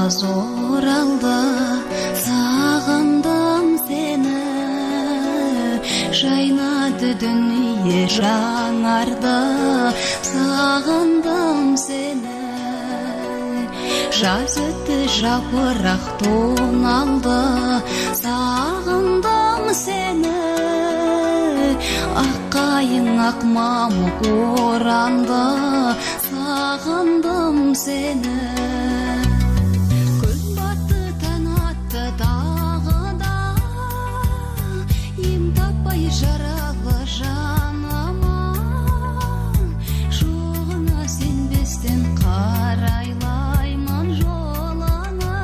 жаз оралды, сағындым сені. Жайнады дүние жаңарды, сағындым сені. Жаз өтті, жапырақ тоналды, сағындым сені. Аққайың ақ мамық оранды, сағындым сені. Күн батты, таң атты тағы да, ем таппай жаралы жаныма. Жоғына сенбестен қарайлаймын жолыңа.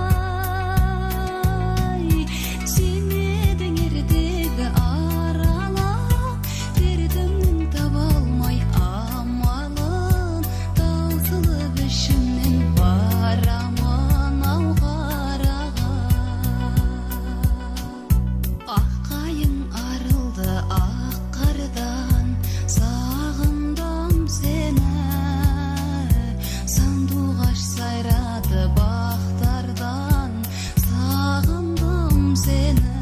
Сенедің ертегі аралап, дертімнің таба алмай амалын. Таусылып ішімнен барамын ау қараға. Аққайың арылды ақ қардан, сағындым сені. Сандуғаш сайрады бақтардан, сағындым сені.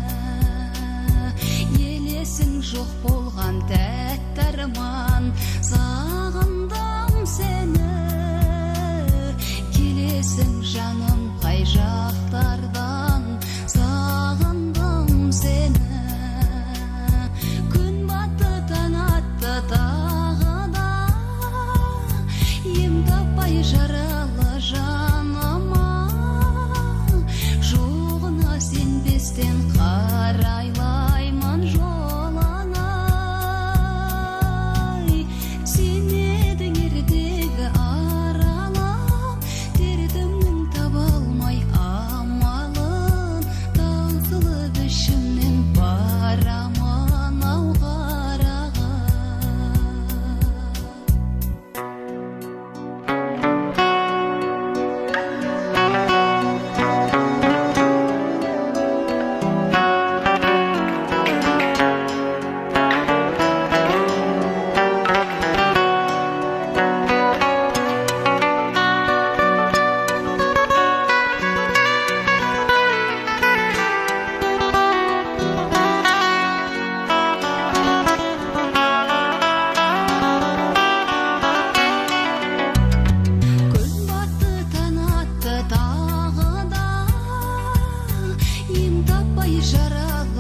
Елесің жоқ болған тәтті арман, сағындым сені. Келесің жаным қай жақтардан, сағындым сені. Күн батты, таң атты тағы да, ем таппай жаралы жаныма. Жоғына сенбестен қарайлаймын жолыңа. Сен едің ертегі аралап, дертімнің таба алмай амалын. Таусылып ішімнен барамын ау қараға. Күн батты, таң атты тағы да, ем таппай жаралы